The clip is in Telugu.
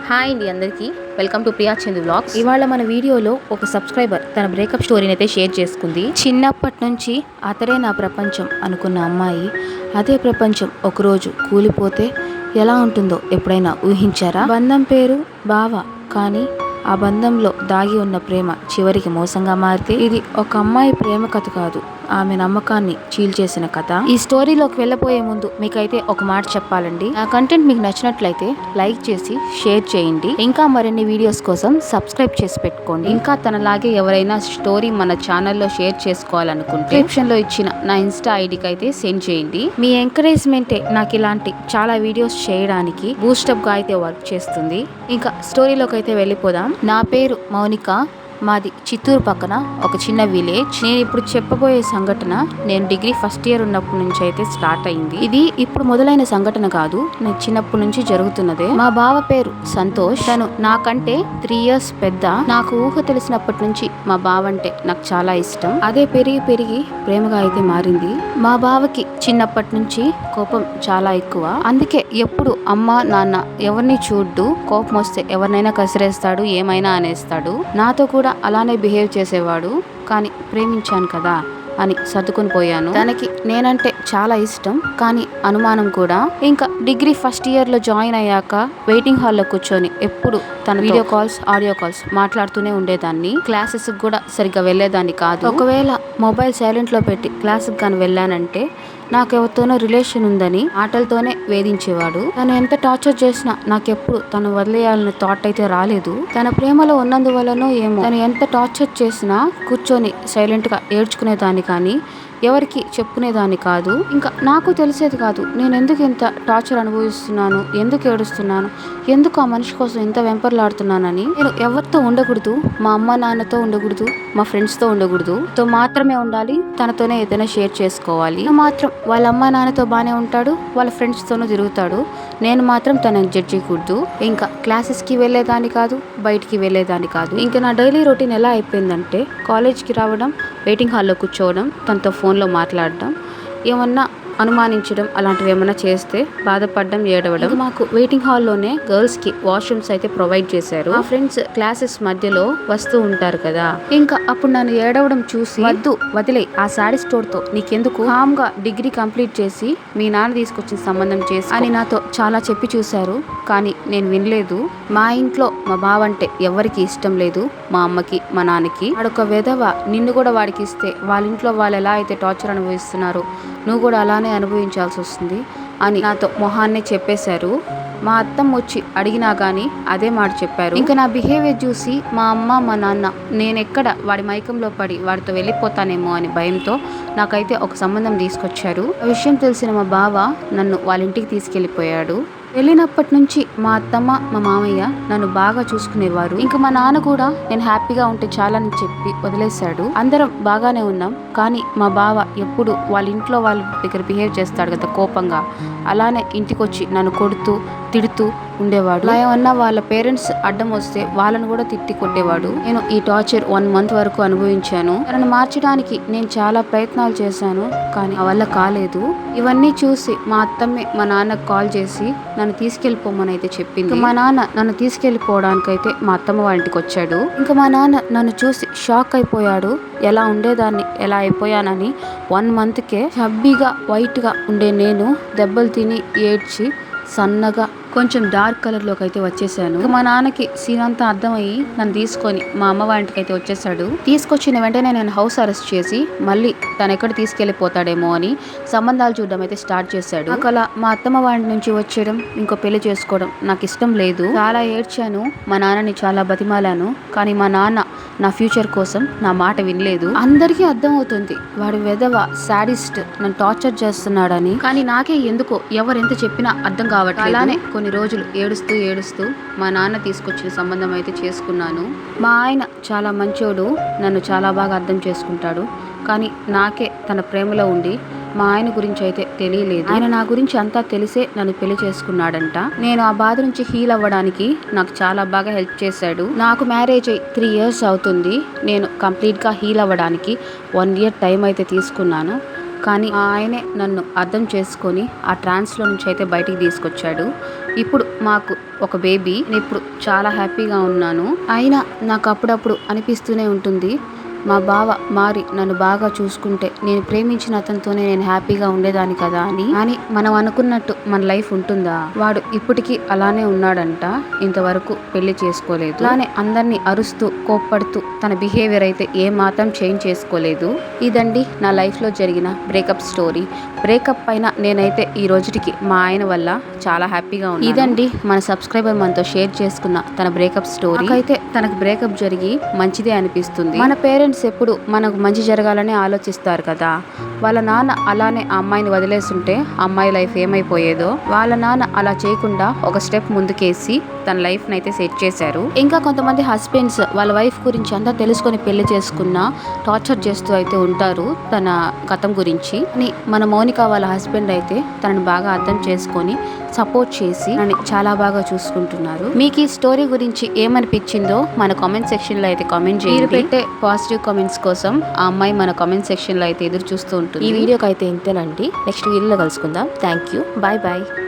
హాయ్ అండి అందరికీ welcome to Priya Chandu vlogs. ఇవాళ మన వీడియోలో ఒక సబ్స్క్రైబర్ తన బ్రేకప్ స్టోరీని అయితే షేర్ చేసుకుంది. చిన్నప్పటి నుంచి అతడే నా ప్రపంచం అనుకున్న అమ్మాయి అదే ప్రపంచం ఒకరోజు కూలిపోతే ఎలా ఉంటుందో ఎప్పుడైనా ఊహించారా? బంధం పేరు బావ, కానీ ఆ బంధంలో దాగి ఉన్న ప్రేమ చివరికి మోసంగా మారితే ఇది ఒక అమ్మాయి ప్రేమ కథ కాదు, ఆమె నమ్మకాన్ని చీల్చేసిన కథ. ఈ స్టోరీలోకి వెళ్ళబోయే ముందు మీకైతే ఒక మాట చెప్పాలండి. నా కంటెంట్ మీకు నచ్చినట్లయితే లైక్ చేసి షేర్ చేయండి. ఇంకా మరిన్ని వీడియోస్ కోసం సబ్స్క్రైబ్ చేసి పెట్టుకోండి. ఇంకా తనలాగే ఎవరైనా స్టోరీ మన ఛానల్లో షేర్ చేసుకోవాలనుకుంటే డిస్క్రిప్షన్ లో ఇచ్చిన నా ఇన్స్టా ఐడికి అయితే సెండ్ చేయండి. మీ ఎంకరేజ్మెంటే నాకు ఇలాంటి చాలా వీడియోస్ చేయడానికి బూస్టప్ గా అయితే వర్క్ చేస్తుంది. ఇంకా స్టోరీలోకి అయితే వెళ్ళిపోదాం. నా పేరు మౌనిక, మాది చిత్తూరు పక్కన ఒక చిన్న విలేజ్. నేను ఇప్పుడు చెప్పబోయే సంఘటన నేను డిగ్రీ ఫస్ట్ ఇయర్ ఉన్నప్పటి నుంచి అయితే స్టార్ట్ అయింది. ఇది ఇప్పుడు మొదలైన సంఘటన కాదు, నేను చిన్నప్పటి నుంచి జరుగుతున్నదే. మా బావ పేరు సంతోష్, తను నాకంటే 3 years పెద్ద. నాకు ఊహ తెలిసినప్పటి నుంచి మా బావ అంటే నాకు చాలా ఇష్టం. అదే పెరిగి పెరిగి ప్రేమగా అయితే మారింది. మా బావకి చిన్నప్పటి నుంచి కోపం చాలా ఎక్కువ. అందుకే ఎప్పుడు అమ్మ నాన్న ఎవరిని చూడ్డు, కోపం వస్తే ఎవరినైనా కసిరేస్తాడు, ఏమైనా అనేస్తాడు. నాతో కూడా అలానే బిహేవ్ చేసేవాడు. కానీ ప్రేమించాను కదా అని సర్దుకుని పోయాను. తనకి నేనంటే చాలా ఇష్టం, కానీ అనుమానం కూడా. ఇంకా డిగ్రీ ఫస్ట్ ఇయర్ లో జాయిన్ అయ్యాక వెయిటింగ్ హాల్లో కూర్చొని ఎప్పుడు తన వీడియో కాల్స్ ఆడియో కాల్స్ మాట్లాడుతూనే ఉండేదాన్ని. క్లాసెస్ కూడా సరిగ్గా వెళ్ళేదాన్ని కాదు. ఒకవేళ మొబైల్ సైలెంట్ లో పెట్టి క్లాస్కి కానీ వెళ్ళానంటే నాకు ఎవరితోనో రిలేషన్ ఉందని ఆటలతోనే వేధించేవాడు. తను ఎంత టార్చర్ చేసినా నాకెప్పుడు తను వదిలేయాలనే థాట్ అయితే రాలేదు. తన ప్రేమలో ఉన్నందువల్లనో ఏమో తను ఎంత టార్చర్ చేసినా కూర్చొని సైలెంట్ గా ఏడ్చుకునేదాన్ని, కానీ ఎవరికి చెప్పుకునేదాన్ని కాదు. ఇంకా నాకు తెలిసేది కాదు నేను ఎందుకు ఇంత టార్చర్ అనుభవిస్తున్నాను, ఎందుకు ఏడుస్తున్నాను, ఎందుకు ఆ మనిషి కోసం ఇంత వెంపర్లాడుతున్నానని. నేను ఎవరితో ఉండకూడదు, మా అమ్మ నాన్నతో ఉండకూడదు, మా ఫ్రెండ్స్తో ఉండకూడదు, తో మాత్రమే ఉండాలి, తనతోనే ఏదైనా షేర్ చేసుకోవాలి. మాత్రం వాళ్ళ అమ్మ నాన్నతో బాగానే ఉంటాడు, వాళ్ళ ఫ్రెండ్స్తోనూ తిరుగుతాడు, నేను మాత్రం తనని జడ్జ్ చేయకూడదు. ఇంకా క్లాసెస్కి వెళ్ళేదాన్ని కాదు, బయటికి వెళ్ళేదాన్ని కాదు. ఇంకా నా డైలీ రొటీన్ ఎలా అయిపోయిందంటే కాలేజ్కి రావడం, వెయిటింగ్ హాల్లో కూర్చోవడం, తనతో ఫోన్లో మాట్లాడడం, ఏమన్నా అనుమానించడం అలాంటివి ఏమైనా చేస్తే బాధపడడం, ఏడవడం. మాకు వెయిటింగ్ హాల్లోనే గర్ల్స్కి వాష్రూమ్స్ అయితే ప్రొవైడ్ చేశారు. మా ఫ్రెండ్స్ క్లాసెస్ మధ్యలో వస్తూ ఉంటారు కదా, ఇంకా అప్పుడు నన్ను ఏడవడం చూసి వద్దు వదిలే ఆ శారీ స్టోర్తో నీకెందుకు, హామ్గా డిగ్రీ కంప్లీట్ చేసి మీ నాన్న తీసుకొచ్చిన సంబంధం చేసి అని నాతో చాలా చెప్పి చూశారు. కానీ నేను వినలేదు. మా ఇంట్లో మా బావ అంటే ఎవరికి ఇష్టం లేదు, మా అమ్మకి మా నాన్నకి. వాడొక వెధవ, నిన్ను కూడా వాడికి ఇస్తే వాళ్ళ ఇంట్లో వాళ్ళు ఎలా అయితే టార్చర్ అనుభవిస్తున్నారో నువ్వు కూడా అలానే అనుభవించాల్సి వస్తుంది అని నాతో మొహాన్నే చెప్పేశారు. మా అత్తమ్మ వచ్చి అడిగినా కానీ అదే మాట చెప్పారు. ఇంకా నా బిహేవియర్ చూసి మా అమ్మ మా నాన్న నేనెక్కడ వాడి మైకంలో పడి వాడితో వెళ్ళిపోతానేమో అని భయంతో నాకైతే ఒక సంబంధం తీసుకొచ్చారు. ఆ విషయం తెలిసిన మా బావ నన్ను వాళ్ళ ఇంటికి తీసుకెళ్ళిపోయాడు. వెళ్ళినప్పటి నుంచి మా అత్తమ్మ మా మామయ్య నన్ను బాగా చూసుకునేవారు. ఇంకా మా నాన్న కూడా నేను హ్యాపీగా ఉంటే చాలని చెప్పి వదిలేశాడు. అందరం బాగానే ఉన్నాం, కానీ మా బావ ఎప్పుడు వాళ్ళ ఇంట్లో వాళ్ళ దగ్గర బిహేవ్ చేస్తాడు కదా కోపంగా, అలానే ఇంటికి వచ్చి నన్ను కొడుతూ తిడుతూ ఉండేవాడు. అలా ఏమన్నా వాళ్ళ పేరెంట్స్ అడ్డం వస్తే వాళ్ళను కూడా తిట్టి కొట్టేవాడు. నేను ఈ టార్చర్ 1 month వరకు అనుభవించాను. తనను మార్చడానికి నేను చాలా ప్రయత్నాలు చేశాను, కానీ ఆ వల్ల కాలేదు. ఇవన్నీ చూసి మా అత్తమ్మే మా నాన్నకు కాల్ చేసి నన్ను తీసుకెళ్ళిపోమని అయితే చెప్పింది. మా నాన్న నన్ను తీసుకెళ్ళిపోవడానికైతే మా అత్తమ్మ వాళ్ళ ఇంటికి వచ్చాడు. ఇంకా మా నాన్న నన్ను చూసి షాక్ అయిపోయాడు. ఎలా ఉండేదాన్ని ఎలా అయిపోయానని. 1 monthకే హబ్బీగా వైట్ గా ఉండే నేను దెబ్బలు తిని ఏడ్చి సన్నగా కొంచెం డార్క్ కలర్లోకి అయితే వచ్చేసాను. మా నాన్నకి సీన్ అంతా అర్థమయ్యి నన్ను తీసుకొని మా అమ్మ వాళ్ళకి అయితే వచ్చేసాడు. తీసుకొచ్చిన వెంటనే నేను హౌస్ అరెస్ట్ చేసి మళ్ళీ తను ఎక్కడ తీసుకెళ్లిపోతాడేమో అని సంబంధాలు చూడడం అయితే స్టార్ట్ చేశాడు. అలా మా అత్తమ్మ వాళ్ళ నుంచి వచ్చేయడం, ఇంకో పెళ్లి చేసుకోవడం నాకు ఇష్టం లేదు. చాలా ఏడ్చాను, మా నాన్నని చాలా బతిమాలాను, కానీ మా నాన్న నా ఫ్యూచర్ కోసం నా మాట వినలేదు. అందరికీ అర్థమవుతుంది వాడు వెధవ సాడిస్ట్ నన్ను టార్చర్ చేస్తున్నాడని, కానీ నాకే ఎందుకో ఎవరెంత చెప్పినా అర్థం కావట్లేదు. అలానే కొన్ని రోజులు ఏడుస్తూ ఏడుస్తూ మా నాన్న తీసుకొచ్చిన సంబంధం అయితే చేసుకున్నాను. మా ఆయన చాలా మంచోడు, నన్ను చాలా బాగా అర్థం చేసుకుంటాడు, కానీ నాకే తన ప్రేమలో ఉండి మా ఆయన గురించి అయితే తెలియలేదు. ఆయన నా గురించి అంతా తెలిసే నన్ను పెళ్లి చేసుకున్నాడంట. నేను ఆ బాధ నుంచి హీల్ అవ్వడానికి నాకు చాలా బాగా హెల్ప్ చేశాడు. నాకు మ్యారేజ్ అయ్యి 3 years అవుతుంది. నేను కంప్లీట్గా హీల్ అవ్వడానికి 1 year టైం అయితే తీసుకున్నాను. కానీ ఆయనే నన్ను అర్థం చేసుకొని ఆ ట్రాన్స్లో నుంచి అయితే బయటికి తీసుకొచ్చాడు. ఇప్పుడు మాకు ఒక బేబీ. నేను ఇప్పుడు చాలా హ్యాపీగా ఉన్నాను. అయినా నాకు అప్పుడప్పుడు అనిపిస్తూనే ఉంటుంది, మా బావ మారి నన్ను బాగా చూసుకుంటే నేను ప్రేమించిన అతనితోనే నేను హ్యాపీగా ఉండేదాన్ని కదా అని మనం అనుకున్నట్టు మన లైఫ్ ఉంటుందా? వాడు ఇప్పటికీ అలానే ఉన్నాడంట, ఇంతవరకు పెళ్లి చేసుకోలేదు. అలానే అందరినీ అరుస్తూ కోప్పడుతూ తన బిహేవియర్ అయితే ఏ మాత్రం చేంజ్ చేసుకోలేదు. ఇదండి నా లైఫ్లో జరిగిన బ్రేకప్ స్టోరీ. బ్రేకప్ పైన నేనైతే ఈ రోజుకి మా ఆయన వల్ల చాలా హ్యాపీగా ఉన్నాను. ఇదండి మన సబ్స్క్రైబర్ మనతో షేర్ చేసుకున్న తన బ్రేకప్ స్టోరీ. అయితే తనకు బ్రేకప్ జరిగి మంచిదే అనిపిస్తుంది. మన పేరెంట్స్ ఎప్పుడు మనకు మంచి జరగాలని ఆలోచిస్తారు కదా. వాళ్ళ నాన్న అలానే ఆ అమ్మాయిని వదిలేస్తుంటే అమ్మాయి లైఫ్ ఏమైపోయేదో. వాళ్ళ నాన్న అలా చేయకుండా ఒక స్టెప్ ముందుకేసి తన లైఫ్ని అయితే సెట్ చేశారు. ఇంకా కొంతమంది హస్బెండ్స్ వాళ్ళ వైఫ్ గురించి అంతా తెలుసుకొని పెళ్లి చేసుకున్న టార్చర్ చేస్తూ అయితే ఉంటారు తన గతం గురించి. అని మన మౌనిక వాళ్ళ హస్బెండ్ అయితే తనని బాగా అర్థం చేసుకొని సపోర్ట్ చేసి నన్ను చాలా బాగా చూసుకుంటున్నారు. మీకు ఈ స్టోరీ గురించి ఏమనిపించిందో మన కామెంట్ సెక్షన్ లో అయితే కామెంట్ చేయండి. మీరు పెట్టే పాజిటివ్ కామెంట్స్ కోసం ఆ అమ్మాయి మన కామెంట్ సెక్షన్ లో అయితే ఎదురు చూస్తూ ఉంటుంది. ఈ వీడియోకి అయితే ఇంతేనండి. నెక్స్ట్ వీడియోలో కలుసుకుందాం. Thank you. Bye bye.